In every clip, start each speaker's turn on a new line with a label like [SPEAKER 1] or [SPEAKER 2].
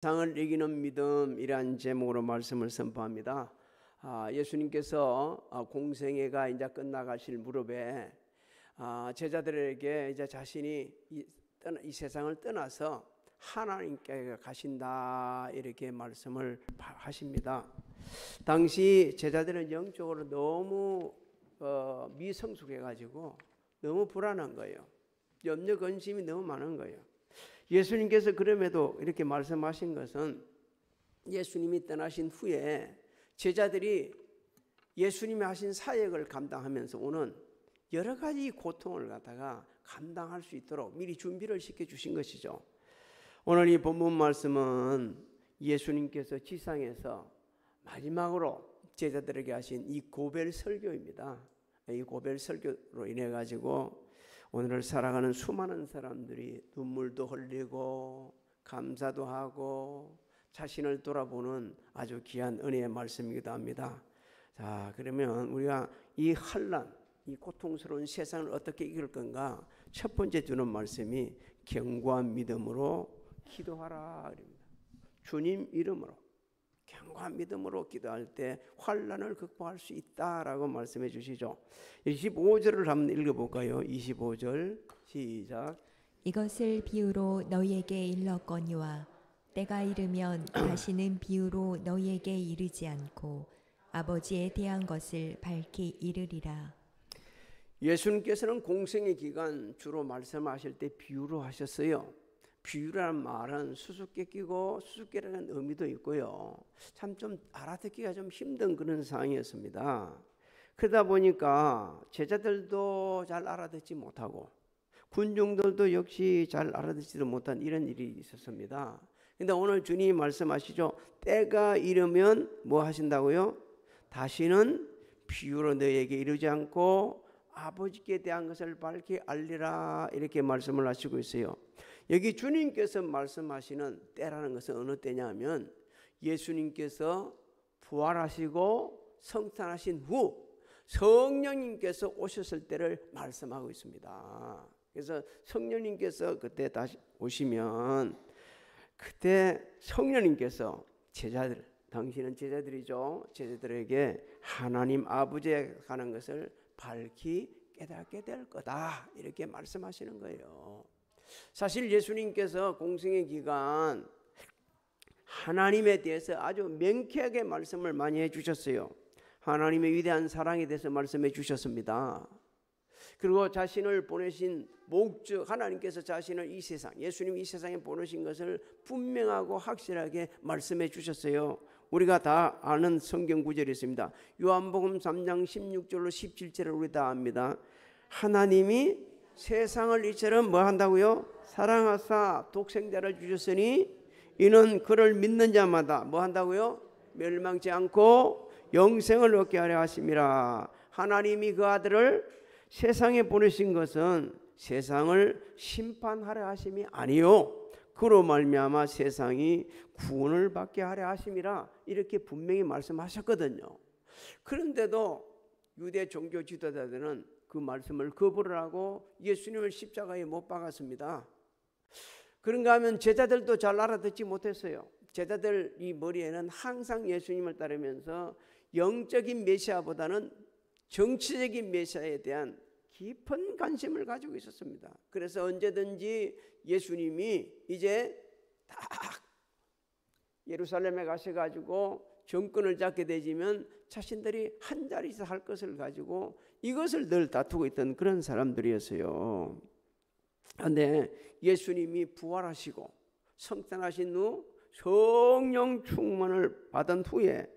[SPEAKER 1] 세상을 이기는 믿음이란 제목으로 말씀을 선포합니다. 예수님께서 공생애가 이제 끝나가실 무렵에 제자들에게 이제 자신이 이 세상을 떠나서 하나님께 가신다 이렇게 말씀을 하십니다. 당시 제자들은 영적으로 너무 미성숙해가지고 너무 불안한 거예요. 염려 근심이 너무 많은 거예요. 예수님께서 그럼에도 이렇게 말씀하신 것은 예수님이 떠나신 후에 제자들이 예수님이 하신 사역을 감당하면서 오는 여러 가지 고통을 갖다가 감당할 수 있도록 미리 준비를 시켜주신 것이죠. 오늘 이 본문 말씀은 예수님께서 지상에서 마지막으로 제자들에게 하신 이 고별 설교입니다. 이 고별 설교로 인해 가지고 오늘을 살아가는 수많은 사람들이 눈물도 흘리고 감사도 하고 자신을 돌아보는 아주 귀한 은혜의 말씀이기도 합니다. 자, 그러면 우리가 이 환난, 이 고통스러운 세상을 어떻게 이길 건가? 첫 번째 주는 말씀이 견고한 믿음으로 기도하라. 주님 이름으로 견고한 믿음으로 기도할 때 환난을 극복할 수 있다라고 말씀해 주시죠. 25절을 한번 읽어볼까요? 25절 시작.
[SPEAKER 2] 이것을 비유로 너희에게 일렀거니와 때가 이르면 다시는 비유로 너희에게 이르지 않고 아버지에 대한 것을 밝히 이르리라.
[SPEAKER 1] 예수님께서는 공생의 기간 주로 말씀하실 때 비유로 하셨어요. 비유라는 말은 수수께끼고 수수께끼라는 의미도 있고요. 참 좀 알아듣기가 좀 힘든 그런 상황이었습니다. 그러다 보니까 제자들도 잘 알아듣지 못하고 군중들도 역시 잘 알아듣지도 못한 이런 일이 있었습니다. 근데 오늘 주님이 말씀하시죠. 때가 이르면 뭐 하신다고요? 다시는 비유로 너희에게 이르지 않고 아버지께 대한 것을 밝히 알리라 이렇게 말씀을 하시고 있어요. 여기 주님께서 말씀하시는 때라는 것은 어느 때냐면 예수님께서 부활하시고 성탄하신 후 성령님께서 오셨을 때를 말씀하고 있습니다. 그래서 성령님께서 그때 다시 오시면 그때 성령님께서 제자들, 당신은 제자들이죠. 제자들에게 하나님 아버지에 가는 것을 밝히 깨닫게 될 거다 이렇게 말씀하시는 거예요. 사실 예수님께서 공생의 기간 하나님에 대해서 아주 명쾌하게 말씀을 많이 해주셨어요. 하나님의 위대한 사랑에 대해서 말씀해 주셨습니다. 그리고 자신을 보내신 목적, 하나님께서 자신을 이 세상, 예수님 이 세상에 보내신 것을 분명하고 확실하게 말씀해 주셨어요. 우리가 다 아는 성경 구절이 있습니다. 요한복음 3장 16절로 17절을 우리 다 압니다. 하나님이 세상을 이처럼 뭐 한다고요? 사랑하사 독생자를 주셨으니 이는 그를 믿는 자마다 뭐 한다고요? 멸망치 않고 영생을 얻게 하려 하심이라. 하나님이 그 아들을 세상에 보내신 것은 세상을 심판하려 하심이 아니요 그로 말미암아 세상이 구원을 받게 하려 하심이라 이렇게 분명히 말씀하셨거든요. 그런데도 유대 종교 지도자들은 그 말씀을 거부를 하고 예수님을 십자가에 못 박았습니다. 그런가 하면 제자들도 잘 알아듣지 못했어요. 제자들 이 머리에는 항상 예수님을 따르면서 영적인 메시아보다는 정치적인 메시아에 대한 깊은 관심을 가지고 있었습니다. 그래서 언제든지 예수님이 이제 딱 예루살렘에 가셔가지고 정권을 잡게 되지면 자신들이 한 자리에서 할 것을 가지고 이것을 늘 다투고 있던 그런 사람들이었어요. 그런데 예수님이 부활하시고 성탄하신 후 성령 충만을 받은 후에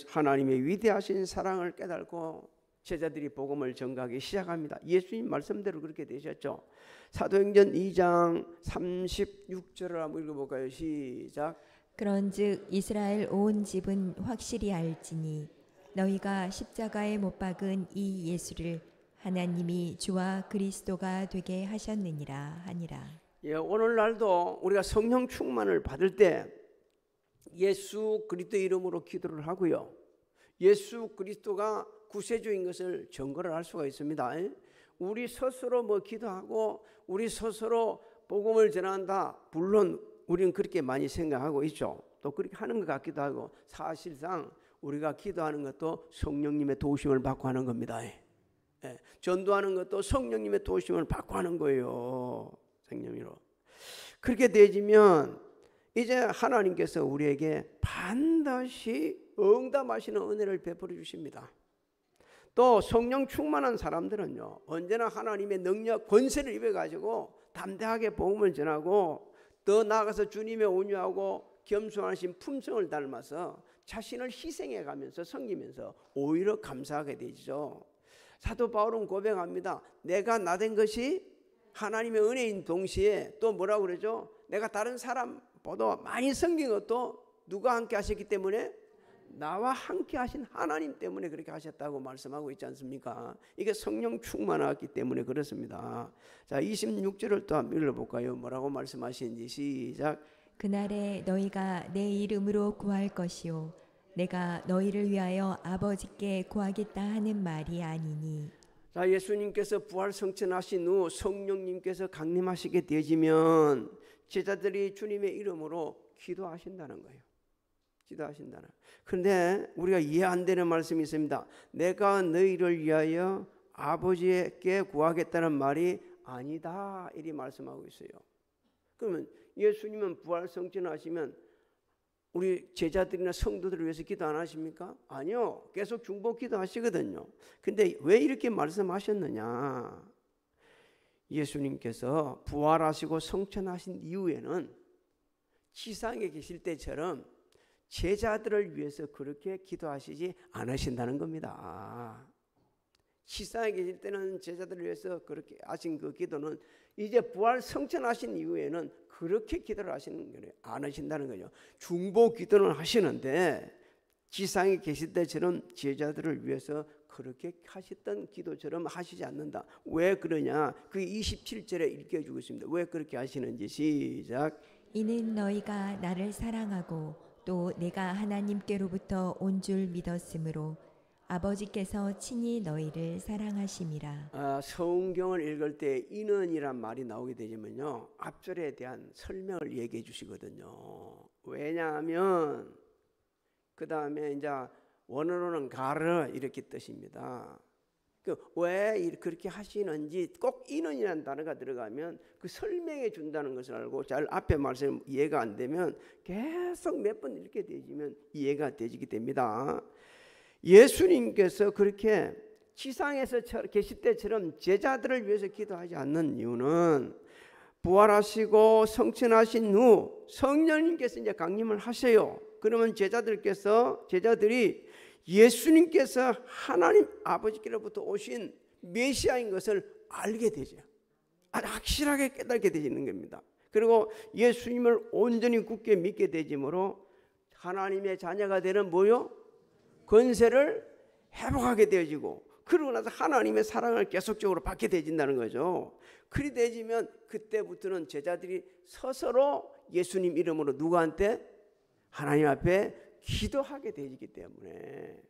[SPEAKER 1] 하나님의 위대하신 사랑을 깨닫고 제자들이 복음을 전가하기 시작합니다. 예수님 말씀대로 그렇게 되셨죠. 사도행전 2장 36절을 한번 읽어볼까요? 시작.
[SPEAKER 2] 그런즉 이스라엘 온 집은 확실히 알지니 너희가 십자가에 못 박은 이 예수를 하나님이 주와 그리스도가 되게 하셨느니라 하니라.
[SPEAKER 1] 예, 오늘날도 우리가 성령 충만을 받을 때 예수 그리스도 이름으로 기도를 하고요. 예수 그리스도가 구세주인 것을 증거를 할 수가 있습니다. 우리 스스로 뭐 기도하고 우리 스스로 복음을 전한다. 물론 우리는 그렇게 많이 생각하고 있죠. 또 그렇게 하는 것 같기도 하고 사실상 우리가 기도하는 것도 성령님의 도우심을 받고 하는 겁니다. 전도하는 것도 성령님의 도우심을 받고 하는 거예요. 성령으로. 그렇게 되지면 이제 하나님께서 우리에게 반드시 응답하시는 은혜를 베풀어 주십니다. 또 성령 충만한 사람들은요, 언제나 하나님의 능력, 권세를 입어가지고 담대하게 복음을 전하고 더 나아가서 주님의 온유하고 겸손하신 품성을 닮아서 자신을 희생해 가면서 섬기면서 오히려 감사하게 되죠. 사도 바울은 고백합니다. 내가 나된 것이 하나님의 은혜인 동시에 또 뭐라고 그러죠? 내가 다른 사람보다 많이 섬긴 것도 누가 함께 하셨기 때문에? 나와 함께 하신 하나님 때문에 그렇게 하셨다고 말씀하고 있지 않습니까? 이게 성령 충만하기 때문에 그렇습니다. 자, 26절을 또 한번 읽어볼까요? 뭐라고 말씀하시는지 시작.
[SPEAKER 2] 그날에 너희가 내 이름으로 구할 것이요 내가 너희를 위하여 아버지께 구하겠다 하는 말이 아니니.
[SPEAKER 1] 자, 예수님께서 부활 성천하신 후 성령님께서 강림하시게 되지면 제자들이 주님의 이름으로 기도하신다는 거예요. 기도하신다는. 그런데 우리가 이해 안 되는 말씀이 있습니다. 내가 너희를 위하여 아버지께 구하겠다는 말이 아니다, 이리 말씀하고 있어요. 그러면 예수님은 부활 성천하시면 우리 제자들이나 성도들을 위해서 기도 안 하십니까? 아니요, 계속 중보 기도하시거든요. 근데 왜 이렇게 말씀하셨느냐? 예수님께서 부활하시고 성천하신 이후에는 지상에 계실 때처럼 제자들을 위해서 그렇게 기도하시지 않으신다는 겁니다. 지상에 계실 때는 제자들을 위해서 그렇게 하신 그 기도는 이제 부활 성천하신 이후에는 그렇게 기도를 하시는 거예요. 안 하신다는 거죠. 중보 기도는 하시는데 지상에 계실 때처럼 제자들을 위해서 그렇게 하셨던 기도처럼 하시지 않는다. 왜 그러냐? 그 27절에 읽혀주고 있습니다. 왜 그렇게 하시는지 시작.
[SPEAKER 2] 이는 너희가 나를 사랑하고 또 내가 하나님께로부터 온 줄 믿었으므로 아버지께서 친히 너희를 사랑하심이라.
[SPEAKER 1] 성경을 읽을 때 이는이란 말이 나오게 되면요, 앞절에 대한 설명을 얘기해 주시거든요. 왜냐하면 그 다음에 이제 원어로는 가르 이렇게 뜻입니다. 왜 그렇게 하시는지 꼭 이는이라는 단어가 들어가면 그 설명해 준다는 것을 알고 잘 앞에 말씀 이해가 안 되면 계속 몇 번 이렇게 되지면 이해가 되지게 됩니다. 예수님께서 그렇게 지상에서 계실 때처럼 제자들을 위해서 기도하지 않는 이유는 부활하시고 성천하신 후 성령님께서 이제 강림을 하세요. 그러면 제자들이 예수님께서 하나님 아버지께로부터 오신 메시아인 것을 알게 되죠. 아주 확실하게 깨닫게 되는 겁니다. 그리고 예수님을 온전히 굳게 믿게 되므로 하나님의 자녀가 되는 뭐요? 권세를 회복하게 되어지고, 그러고 나서 하나님의 사랑을 계속적으로 받게 되진다는 거죠. 그리 되지면 그때부터는 제자들이 스스로 예수님 이름으로 누구한테? 하나님 앞에 기도하게 되기 때문에,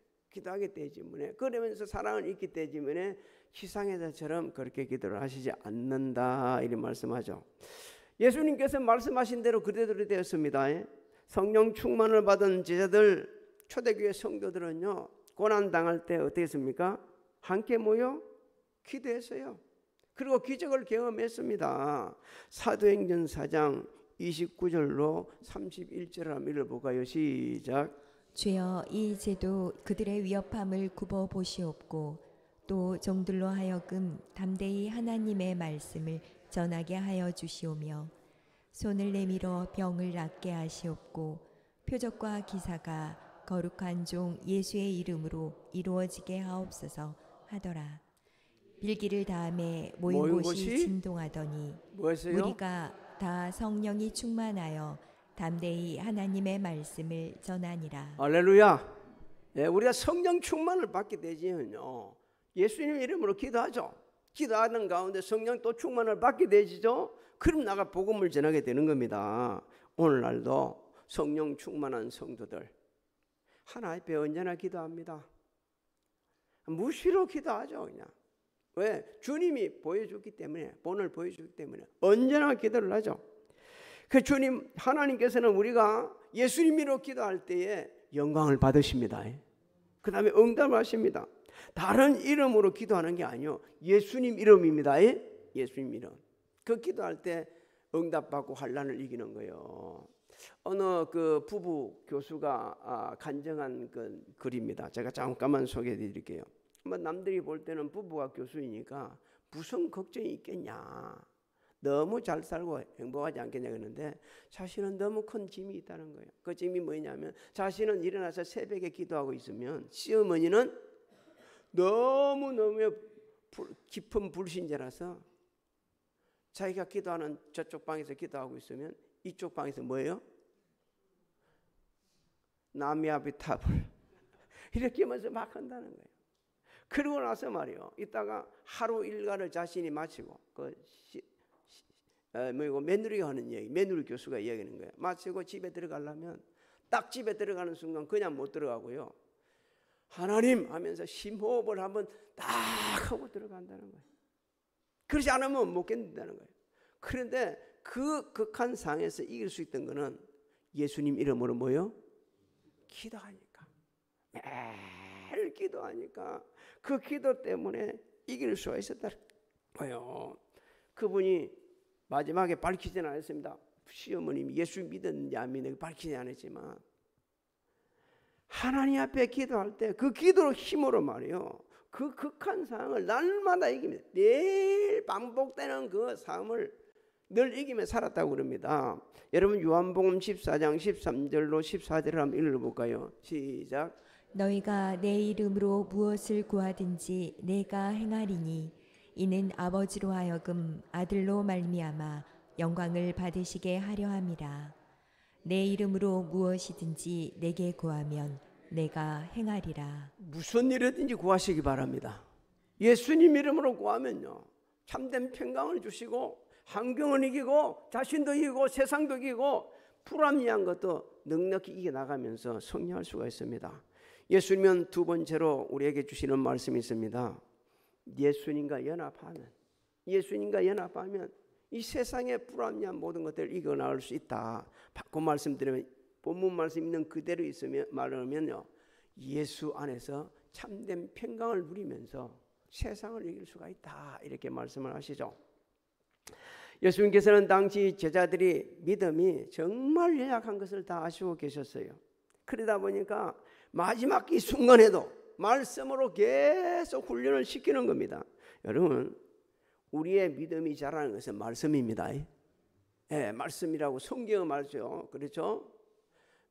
[SPEAKER 1] 그러면서 사랑을 잊기 때문에 지상에서처럼 그렇게 기도를 하시지 않는다, 이런 말씀하죠. 예수님께서 말씀하신 대로 그대로 되었습니다. 성령 충만을 받은 제자들, 초대교회 성도들은요, 고난당할 때 어떻게 했습니까? 함께 모여 기도했어요. 그리고 기적을 경험했습니다. 사도행전 4장 29절로 31절을 한번 읽어볼까요? 시작.
[SPEAKER 2] 주여, 이 제도 그들의 위협함을 굽어 보시옵고 또 종들로 하여금 담대히 하나님의 말씀을 전하게 하여 주시오며 손을 내밀어 병을 낫게 하시옵고 표적과 기사가 거룩한 종 예수의 이름으로 이루어지게 하옵소서 하더라. 빌기를 다음에 모인 곳이 진동하더니
[SPEAKER 1] 뭐였어요?
[SPEAKER 2] 우리가 다 성령이 충만하여 담대히 하나님의 말씀을 전하니라.
[SPEAKER 1] 할렐루야. 우리가 성령 충만을 받게 되지면요, 예수님 이름으로 기도하죠. 기도하는 가운데 성령 또 충만을 받게 되지죠. 그럼 나가 복음을 전하게 되는 겁니다. 오늘날도 성령 충만한 성도들 하나님 앞에 언제나 기도합니다. 무시로 기도하죠. 그냥. 왜? 주님이 보여주기 때문에, 본을 보여주기 때문에 언제나 기도를 하죠. 그 주님 하나님께서는 우리가 예수님으로 기도할 때에 영광을 받으십니다. 그 다음에 응답하십니다. 다른 이름으로 기도하는 게 아니요, 예수님 이름입니다. 예수님 이름. 그 기도할 때 응답받고 환난을 이기는 거예요. 어느 그 부부 교수가 간증한 그 글입니다. 제가 잠깐만 소개해 드릴게요. 남들이 볼 때는 부부가 교수이니까 무슨 걱정이 있겠냐, 너무 잘 살고 행복하지 않겠냐 그러는데, 자신은 너무 큰 짐이 있다는 거예요. 그 짐이 뭐냐면, 자신은 일어나서 새벽에 기도하고 있으면 시어머니는 너무너무 깊은 불신자라서 자기가 기도하는 저쪽 방에서 기도하고 있으면 이쪽 방에서 뭐예요? 나미아비탑을 이렇게 하면서 막 한다는 거예요. 그러고 나서 말이요, 이따가 하루 일과를 자신이 마치고 며느리가 하는 얘기, 며느리 교수가 이야기하는 거예요. 마치고 집에 들어가려면 딱 집에 들어가는 순간 그냥 못 들어가고요, 하나님 하면서 심호흡을 한번 딱 하고 들어간다는 거예요. 그렇지 않으면 못 견딘다는 거예요. 그런데 그 극한 상황에서 이길 수 있던 거는 예수님 이름으로 뭐요? 기도하니까. 매일 기도하니까 그 기도 때문에 이길 수가 있었다는 거예요. 그분이 마지막에 밝히지는 않았습니다. 시어머님이 예수 믿었는지 안 믿는지 밝히지 않았지만, 하나님 앞에 기도할 때 그 기도로 힘으로 말이요, 그 극한 상황을 날마다 이기며 매일 반복되는 그 삶을 늘 이기며 살았다고 그럽니다. 여러분 요한복음 14장 13절로 14절을 한번 읽어볼까요? 시작.
[SPEAKER 2] 너희가 내 이름으로 무엇을 구하든지 내가 행하리니 이는 아버지로 하여금 아들로 말미암아 영광을 받으시게 하려 함이라. 내 이름으로 무엇이든지 내게 구하면 내가 행하리라.
[SPEAKER 1] 무슨 일이든지 구하시기 바랍니다. 예수님 이름으로 구하면요, 참된 평강을 주시고 환경을 이기고 자신도 이기고 세상도 이기고 불합리한 것도 넉넉히 이겨나가면서 승리할 수가 있습니다. 예수님은 두 번째로 우리에게 주시는 말씀이 있습니다. 예수님과 연합하면 이 세상의 불합리한 모든 것들을 이겨나갈 수 있다. 바꿔 말씀드리면, 본문 말씀 있는 그대로 있으면 말하면요, 예수 안에서 참된 평강을 누리면서 세상을 이길 수가 있다, 이렇게 말씀을 하시죠. 예수님께서는 당시 제자들이 믿음이 정말 연약한 것을 다 아시고 계셨어요. 그러다 보니까 마지막 이 순간에도 말씀으로 계속 훈련을 시키는 겁니다. 여러분, 우리의 믿음이 자라는 것은 말씀입니다. 예, 말씀이라고 성경은 말이죠. 그렇죠?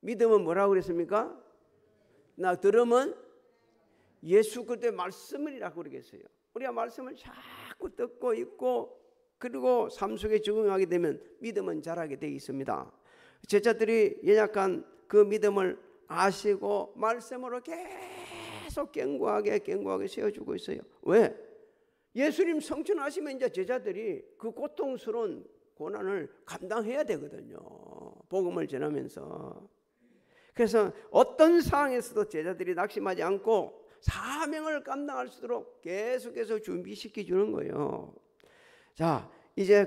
[SPEAKER 1] 믿음은 뭐라고 그랬습니까? 나 들으면 예수 그때 말씀이라고 그러겠어요. 우리가 말씀을 자꾸 듣고 있고 그리고 삶 속에 적응하게 되면 믿음은 자라게 되어 있습니다. 제자들이 연약한 그 믿음을 아시고 말씀으로 계속 견고하게 세워주고 있어요. 왜? 예수님 성천하시면 이제 제자들이 그 고통스러운 고난을 감당해야 되거든요. 복음을 전하면서. 그래서 어떤 상황에서도 제자들이 낙심하지 않고 사명을 감당할 수 있도록 계속해서 준비시켜 주는 거예요. 자, 이제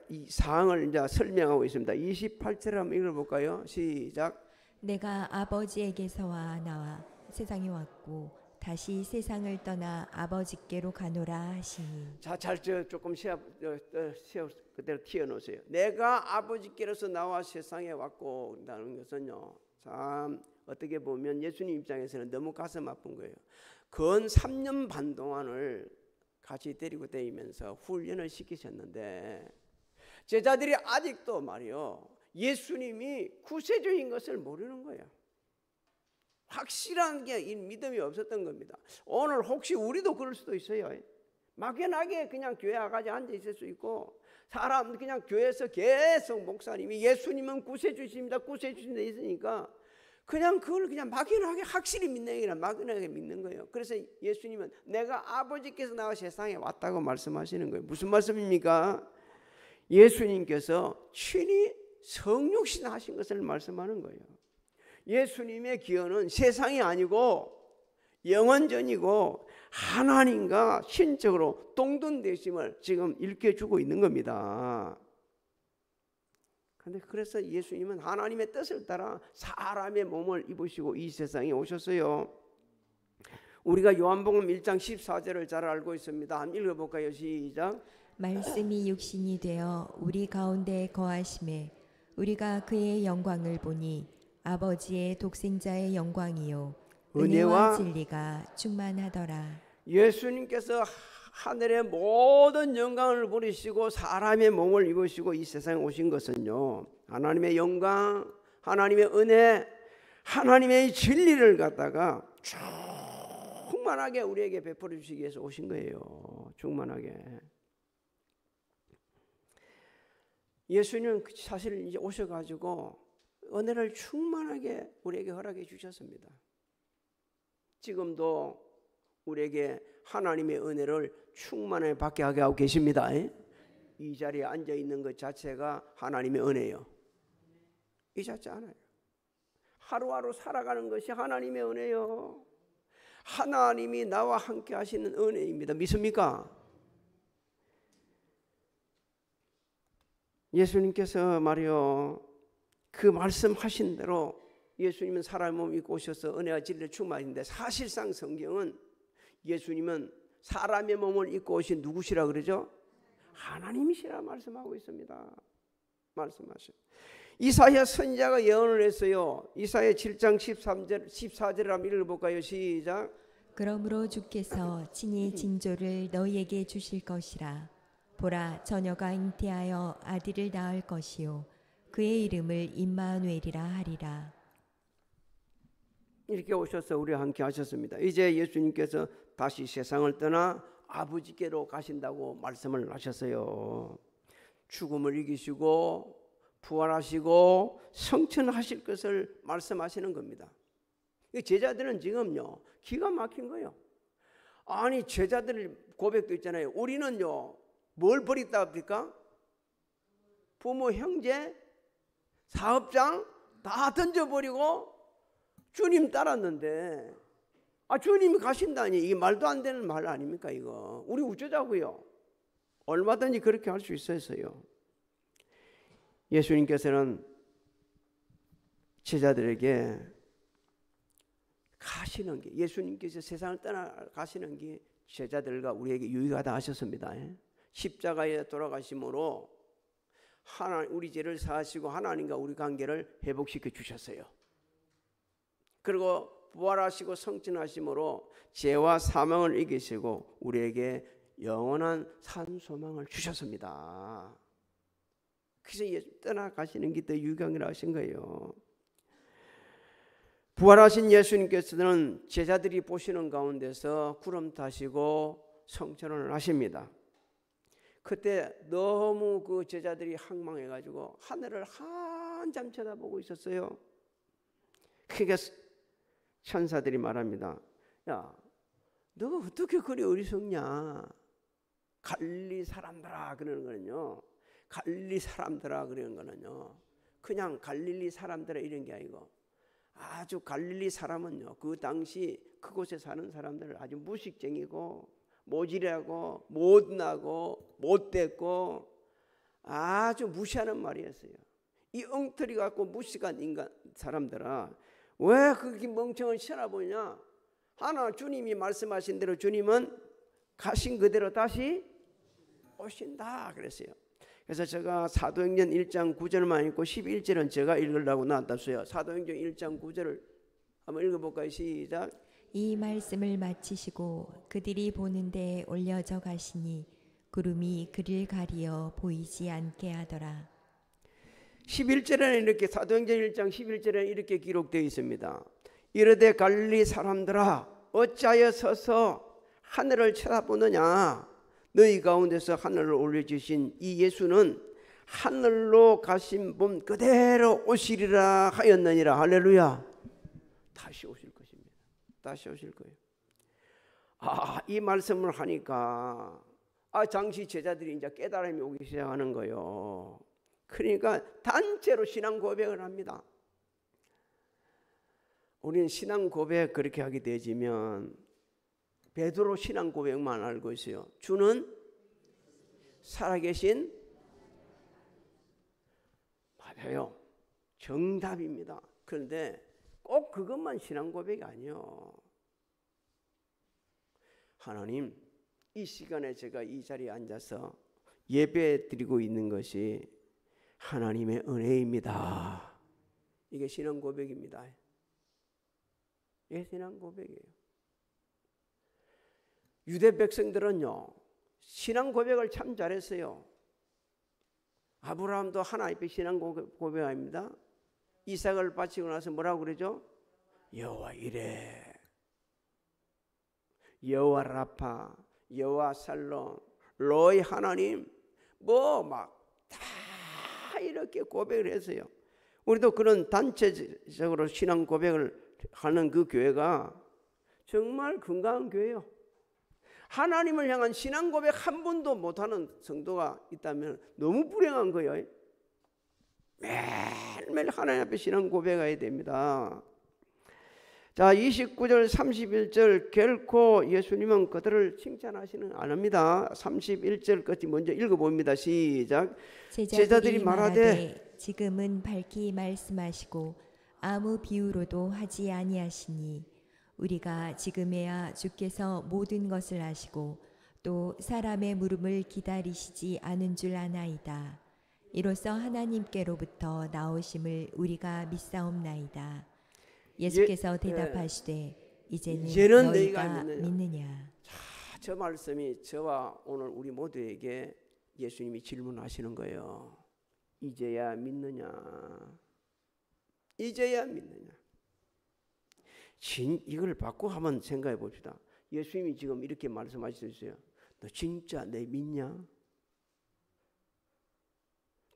[SPEAKER 1] 이 사항을 이제 설명하고 있습니다. 28절 한번 읽어볼까요? 시작.
[SPEAKER 2] 내가 아버지에게서와 나와 세상에 왔고 다시 세상을 떠나 아버지께로 가노라 하시니.
[SPEAKER 1] 자, 조금 그대로 튀어놓으세요. 내가 아버지께로서 나와 세상에 왔고 한다는 것은요, 참 어떻게 보면 예수님 입장에서는 너무 가슴 아픈 거예요. 근 3년 반 동안을 같이 데리고 다니면서 훈련을 시키셨는데 제자들이 아직도 말이요, 예수님이 구세주인 것을 모르는 거예요. 확실한 게 이 믿음이 없었던 겁니다. 오늘 혹시 우리도 그럴 수도 있어요. 막연하게 그냥 교회 와가지 앉아 있을 수 있고, 사람 그냥 교회에서 계속 목사님이 예수님은 구세주십니다, 구세주십니다 있으니까 그냥 그걸 그냥 막연하게 확실히 믿는 게 아니라 막연하게 믿는 거예요. 그래서 예수님은 내가 아버지께서 나와 세상에 왔다고 말씀하시는 거예요. 무슨 말씀입니까? 예수님께서 친히 성육신 하신 것을 말씀하는 거예요. 예수님의 기원은 세상이 아니고 영원전이고 하나님과 신적으로 동등되심을 지금 일깨주고 있는 겁니다. 근데 그래서 예수님은 하나님의 뜻을 따라 사람의 몸을 입으시고 이 세상에 오셨어요. 우리가 요한복음 1장 14절을 잘 알고 있습니다. 한번 읽어볼까요? 시작.
[SPEAKER 2] 말씀이 육신이 되어 우리 가운데 거하심에 우리가 그의 영광을 보니 아버지의 독생자의 영광이요 은혜와 진리가 충만하더라.
[SPEAKER 1] 예수님께서 하늘의 모든 영광을 버리시고 사람의 몸을 입으시고 이 세상에 오신 것은요, 하나님의 영광, 하나님의 은혜, 하나님의 진리를 갖다가 충만하게 우리에게 베풀어 주시기 위해서 오신 거예요. 충만하게. 예수님은 사실 이제 오셔가지고 은혜를 충만하게 우리에게 허락해 주셨습니다. 지금도 우리에게 하나님의 은혜를 충만하게 받게 하고 계십니다. 이 자리에 앉아 있는 것 자체가 하나님의 은혜예요. 이 자체 하나예요. 하루하루 살아가는 것이 하나님의 은혜요. 하나님이 나와 함께 하시는 은혜입니다. 믿습니까? 예수님께서 말이요, 그 말씀하신 대로 예수님은 사람의 몸 입고 오셔서 은혜와 진리를 충만하신데, 사실상 성경은 예수님은 사람의 몸을 입고 오신 누구시라 그러죠? 하나님이시라 말씀하고 있습니다. 말씀하셔. 이사야 선지자가 예언을 했어요. 이사야 7장 14절을 한번 읽어볼까요? 시작.
[SPEAKER 2] 그러므로 주께서 친히 징조를 너희에게 주실 것이라. 보라, 처녀가 잉태하여 아들을 낳을 것이요 그의 이름을 임마누엘이라 하리라.
[SPEAKER 1] 이렇게 오셔서 우리와 함께 하셨습니다. 이제 예수님께서 다시 세상을 떠나 아버지께로 가신다고 말씀을 하셨어요. 죽음을 이기시고 부활하시고 성천하실 것을 말씀하시는 겁니다. 제자들은 지금요 기가 막힌 거예요. 아니, 제자들 고백도 있잖아요. 우리는요 뭘 버렸다 합니까? 부모, 형제, 사업장 다 던져버리고 주님 따랐는데, 주님이 가신다니 이게 말도 안 되는 말 아닙니까? 이거 우리 어쩌자고요? 얼마든지 그렇게 할 수 있어서요. 예수님께서는 제자들에게 가시는 게, 예수님께서 세상을 떠나가시는 게 제자들과 우리에게 유익하다 하셨습니다. 십자가에 돌아가심으로 우리 죄를 사하시고 하나님과 우리 관계를 회복시켜 주셨어요. 그리고 부활하시고 성천하심으로 죄와 사망을 이기시고 우리에게 영원한 산 소망을 주셨습니다. 그래서 떠나가시는 게 더 유익하기로 하신 거예요. 부활하신 예수님께서는 제자들이 보시는 가운데서 구름 타시고 성천을 하십니다. 그때 너무 그 제자들이 항망해가지고 하늘을 한참 쳐다보고 있었어요. 그러니까 천사들이 말합니다. 야, 너가 어떻게 그리 어리석냐? 갈릴리 사람들아 그러는 거는요, 갈릴리 사람들아 그러는 거는요, 그냥 갈릴리 사람들아 이런 게 아니고 아주 갈릴리 사람은요, 그 당시 그곳에 사는 사람들을 아주 무식쟁이고 모질하고 못나고 못됐고 아주 무시하는 말이었어요. 이 엉터리 갖고 무식한 인간 사람들아, 왜 그렇게 멍청을 쳐다보냐? 하나, 주님이 말씀하신 대로 주님은 가신 그대로 다시 오신다 그랬어요. 그래서 제가 사도행전 1장 9절만 읽고 11절은 제가 읽으려고 놨었어요. 사도행전 1장 9절을 한번 읽어볼까요? 시작.
[SPEAKER 2] 이 말씀을 마치시고 그들이 보는 데에 올려져 가시니 구름이 그를 가리어 보이지 않게 하더라.
[SPEAKER 1] 11절에는 이렇게, 사도행전 1장 11절에는 이렇게 기록되어 있습니다. 이르되 갈릴리 사람들아 어찌하여 서서 하늘을 쳐다보느냐? 너희 가운데서 하늘을 올려주신 이 예수는 하늘로 가신 분 그대로 오시리라 하였느니라. 할렐루야. 다시 오실 것입니다. 다시 오실 거예요. 이 말씀을 하니까 당시 제자들이 이제 깨달음이 오기 시작하는 거예요. 그러니까 단체로 신앙 고백을 합니다. 우리는 신앙 고백 그렇게 하게 되지면 베드로 신앙 고백만 알고 있어요. 주는 살아계신, 해요. 정답입니다. 그런데 꼭 그것만 신앙 고백이 아니에요. 하나님, 이 시간에 제가 이 자리에 앉아서 예배 드리고 있는 것이 하나님의 은혜입니다. 이게 신앙 고백입니다. 이게 신앙 고백이에요. 유대 백성들은요, 신앙 고백을 참 잘했어요. 아브라함도 하나님 앞에 신앙 고백합니다. 이삭을 바치고 나서 뭐라고 그러죠? 여호와 이레, 여호와 라파, 여호와 살롬, 로이 하나님, 뭐 막 다 이렇게 고백을 했어요. 우리도 그런 단체적으로 신앙 고백을 하는 그 교회가 정말 건강한 교회예요. 하나님을 향한 신앙 고백 한 번도 못하는 성도가 있다면 너무 불행한 거예요. 매일매일 하나님 앞에 신앙 고백해야 됩니다. 자, 29절 31절 결코 예수님은 그들을 칭찬하시는 안 합니다. 31절까지 먼저 읽어봅니다. 시작. 제자들이 말하되
[SPEAKER 2] 지금은 밝히 말씀하시고 아무 비유로도 하지 아니하시니 우리가 지금에야 주께서 모든 것을 아시고 또 사람의 물음을 기다리시지 않은 줄 아나이다. 이로써 하나님께로부터 나오심을 우리가 믿사옵나이다. 예수께서 대답하시되 이제는 너희가 믿느냐.
[SPEAKER 1] 자, 저 말씀이 저와 오늘 우리 모두에게 예수님이 질문하시는 거예요. 이제야 믿느냐? 이제야 믿느냐? 이걸 바꿔 한번 생각해 봅시다. 예수님이 지금 이렇게 말씀하셨어요. 너 진짜 내 믿냐?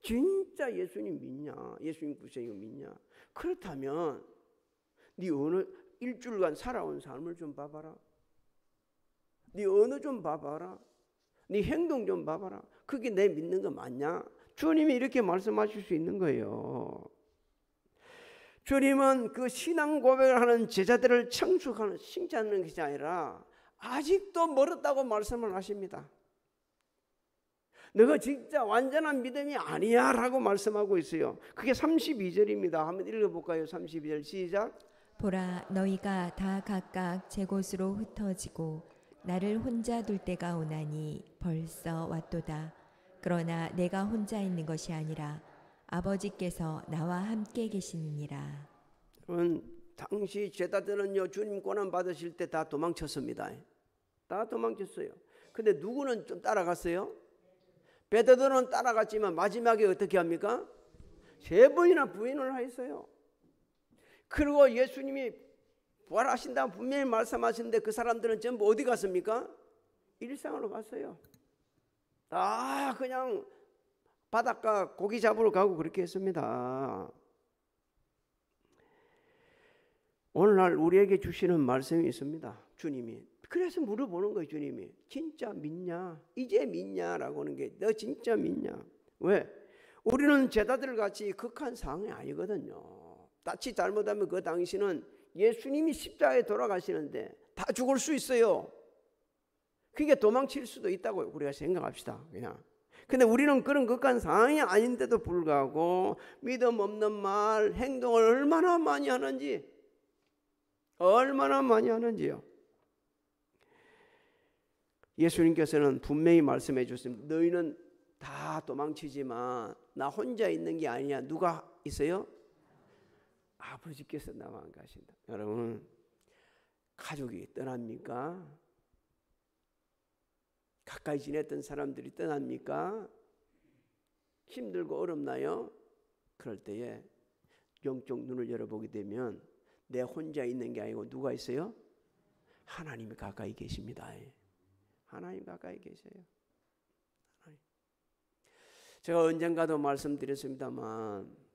[SPEAKER 1] 진짜 예수님 믿냐? 예수님 구세주 믿냐? 그렇다면 네 어느 일주일간 살아온 삶을 좀 봐봐라. 네 언어 좀 봐봐라. 네 행동 좀 봐봐라. 그게 내 믿는 거 맞냐? 주님이 이렇게 말씀하실 수 있는 거예요. 주님은 그 신앙 고백을 하는 제자들을 청축하는 칭찬하는 것이 아니라 아직도 멀었다고 말씀을 하십니다. 너가 진짜 완전한 믿음이 아니야 라고 말씀하고 있어요. 그게 32절입니다. 한번 읽어볼까요? 32절 시작.
[SPEAKER 2] 보라, 너희가 다 각각 제 곳으로 흩어지고 나를 혼자 둘 때가 오나니 벌써 왔도다. 그러나 내가 혼자 있는 것이 아니라 아버지께서 나와 함께 계시느니라.
[SPEAKER 1] 당시 제자들은요, 주님 고난 받으실 때 다 도망쳤습니다. 다 도망쳤어요. 근데 누구는 좀 따라갔어요? 베드로는 따라갔지만 마지막에 어떻게 합니까? 3번이나 부인을 했어요. 그리고 예수님이 부활하신다고 분명히 말씀하시는데 그 사람들은 전부 어디 갔습니까? 일상으로 갔어요. 다 그냥 바닷가 고기 잡으러 가고 그렇게 했습니다. 오늘날 우리에게 주시는 말씀이 있습니다. 주님이. 그래서 물어보는 거예요. 주님이. 진짜 믿냐? 이제 믿냐라고 하는 게 너 진짜 믿냐? 왜? 우리는 제자들 같이 극한 상황이 아니거든요. 따치 잘못하면 그 당시는 예수님이 십자가에 돌아가시는데 다 죽을 수 있어요. 그게 도망칠 수도 있다고 우리가 생각합시다. 그냥. 근데 우리는 그런 극한 상황이 아닌데도 불구하고 믿음 없는 말, 행동을 얼마나 많이 하는지요. 예수님께서는 분명히 말씀해 주셨습니다. 너희는 다 도망치지만 나 혼자 있는 게 아니냐. 누가 있어요? 아버지께서 나와 함께 하신다. 여러분, 가족이 떠납니까? 가까이 지냈던 사람들이 떠납니까? 힘들고 어렵나요? 그럴 때에 영적 눈을 열어보게 되면 내 혼자 있는 게 아니고 누가 있어요? 하나님이 가까이 계십니다. 하나님 가까이 계세요. 하나님. 제가 언젠가도 말씀드렸습니다만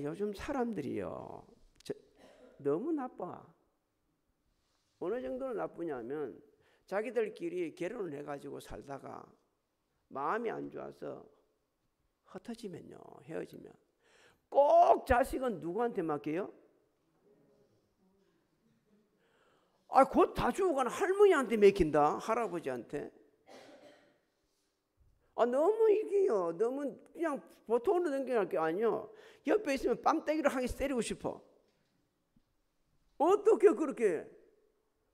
[SPEAKER 1] 요즘 사람들이요 너무 나빠. 어느 정도로 나쁘냐면 자기들끼리 결혼을 해가지고 살다가 마음이 안 좋아서 흩어지면요, 헤어지면 꼭 자식은 누구한테 맡겨요? 곧 다 죽어가는 할머니한테 맡긴다. 할아버지한테. 너무 이게요. 너무 그냥 보통으로 넘겨갈 게 아니요. 옆에 있으면 뺨때기를 하게 때리고 싶어. 어떻게 그렇게?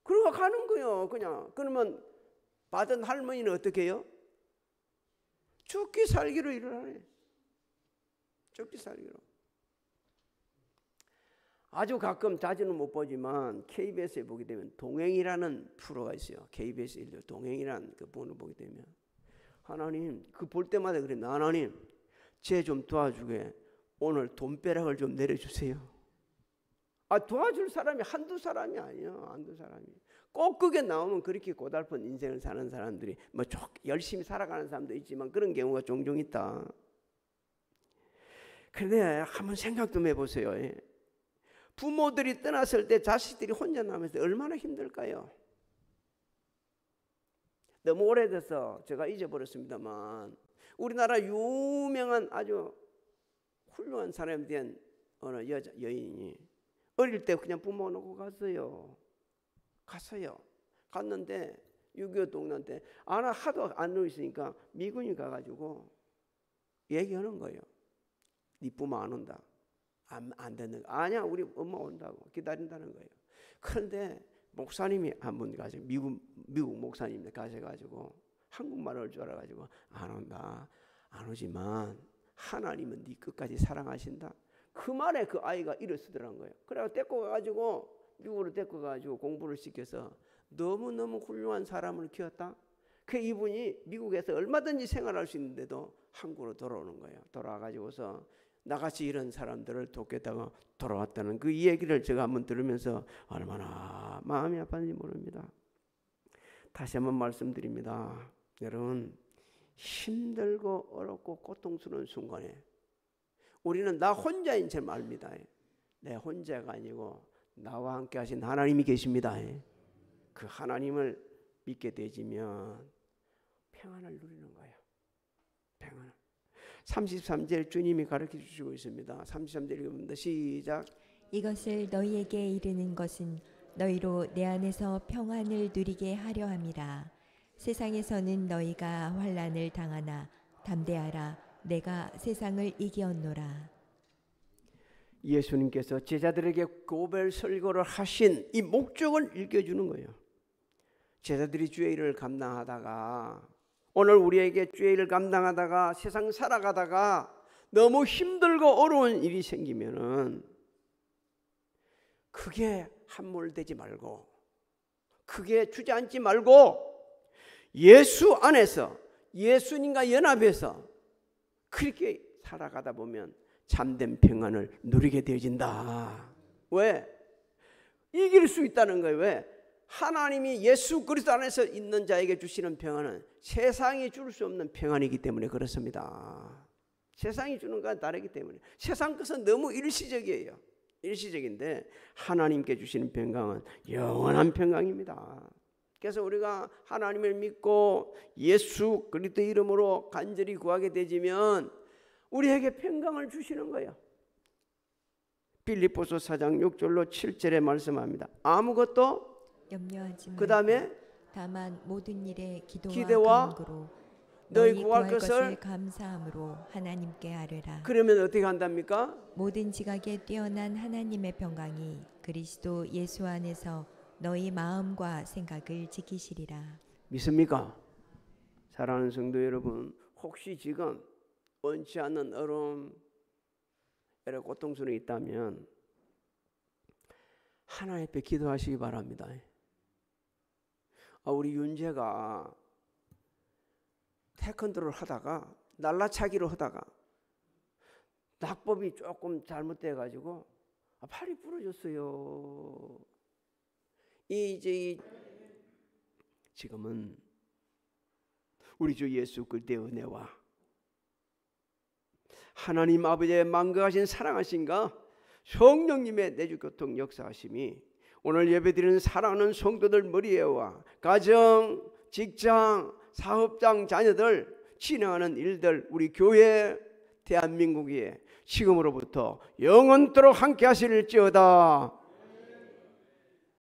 [SPEAKER 1] 그러고 가는 거요. 그냥. 그러면 받은 할머니는 어떻게 해요? 죽기 살기로 일을 하네. 죽기 살기로. 아주 가끔 자주는 못 보지만 KBS에 보게 되면 동행이라는 프로가 있어요. KBS 일요 동행이라는 그 부분을 보게 되면 하나님 그 볼 때마다 그럽니다. 하나님 쟤 좀 도와주게 오늘 돈벼락을 좀 내려주세요. 도와줄 사람이 한두 사람이 아니에요. 한두 사람이. 꼭 그게 나오면 그렇게 고달픈 인생을 사는 사람들이 뭐 열심히 살아가는 사람도 있지만 그런 경우가 종종 있다. 그런데 한번 생각 좀 해보세요. 부모들이 떠났을 때 자식들이 혼자 남았을 때 얼마나 힘들까요? 너무 오래돼서 제가 잊어버렸습니다만 우리나라 유명한 아주 훌륭한 사람에 대한 어느 여인이 어릴 때 그냥 부모 놓고 갔어요. 갔는데 6.25 동란 때 하도 안 누워있으니까 미군이 가가지고 얘기하는 거예요. 네 부모 안 온다. 안 되는 거. 아니야 우리 엄마 온다고 기다린다는 거예요. 그런데 목사님이 한 분 가지고 미국 목사님 가셔가지고 한국말을 할 줄 알아가지고 안 온다. 안 오지만 하나님은 네 끝까지 사랑하신다. 그 말에 그 아이가 일어서더란 거예요. 그래서 데리고 가가지고 미국으로 데리고 가가지고 공부를 시켜서 너무너무 훌륭한 사람을 키웠다. 그 이분이 미국에서 얼마든지 생활할 수 있는데도 한국으로 돌아오는 거예요. 돌아와가지고서 나같이 이런 사람들을 돕겠다고 돌아왔다는 그 얘기를 제가 한번 들으면서 얼마나 마음이 아팠는지 모릅니다. 다시 한번 말씀드립니다. 여러분 힘들고 어렵고 고통스러운 순간에 우리는 나 혼자인 줄 압니다. 내 혼자가 아니고 나와 함께 하신 하나님이 계십니다. 그 하나님을 믿게 되지면 평안을 누리는 거예요. 평안을. 33절 주님이 가르쳐 주시고 있습니다. 33절 읽습니다. 시작.
[SPEAKER 2] 이것을 너희에게 이르는 것은 너희로 내 안에서 평안을 누리게 하려 함이라. 세상에서는 너희가 환난을 당하나 담대하라. 내가 세상을 이기었노라.
[SPEAKER 1] 예수님께서 제자들에게 고별 설교를 하신 이 목적을 읽어주는 거예요. 제자들이 주의 일을 감당하다가 오늘 우리에게 주의 일을 감당하다가 세상 살아가다가 너무 힘들고 어려운 일이 생기면은 크게 함몰되지 말고 크게 주저앉지 말고 예수 안에서 예수님과 연합해서 그렇게 살아가다 보면 참된 평안을 누리게 되어진다. 왜? 이길 수 있다는 거예요. 왜? 하나님이 예수 그리스도 안에서 있는 자에게 주시는 평안은 세상이 줄 수 없는 평안이기 때문에 그렇습니다. 세상이 주는 것과 다르기 때문에. 세상 것은 너무 일시적이에요. 일시적인데 하나님께 주시는 평강은 영원한 평강입니다. 그래서 우리가 하나님을 믿고 예수 그리스도 이름으로 간절히 구하게 되지면 우리에게 평강을 주시는 거예요. 빌립보서 4장 6절로 7절에 말씀합니다. 아무것도
[SPEAKER 2] 염려하지 말고
[SPEAKER 1] 그 다음에
[SPEAKER 2] 다만 모든 일에
[SPEAKER 1] 기도와
[SPEAKER 2] 간구로
[SPEAKER 1] 너희 구할 것을
[SPEAKER 2] 감사함으로 하나님께 아뢰라.
[SPEAKER 1] 그러면 어떻게 한답니까?
[SPEAKER 2] 모든 지각에 뛰어난 하나님의 평강이 그리스도 예수 안에서 너희 마음과 생각을 지키시리라.
[SPEAKER 1] 믿습니까? 사랑하는 성도 여러분, 혹시 지금 원치 않는 어려움, 여러 고통스러움이 있다면 하나님 앞에 기도하시기 바랍니다. 우리 윤재가 태권도를 하다가 날라차기를 하다가 낙법이 조금 잘못돼 가지고 팔이 부러졌어요. 지금은 우리 주 예수 그리스도의 은혜와 하나님 아버지의 만거하신 사랑하신가 성령님의 내주교통 역사하심이 오늘 예배드리는 사랑하는 성도들 머리에와 가정, 직장, 사업장 자녀들 진행하는 일들 우리 교회 대한민국에 지금으로부터 영원토록 함께 하실지어다.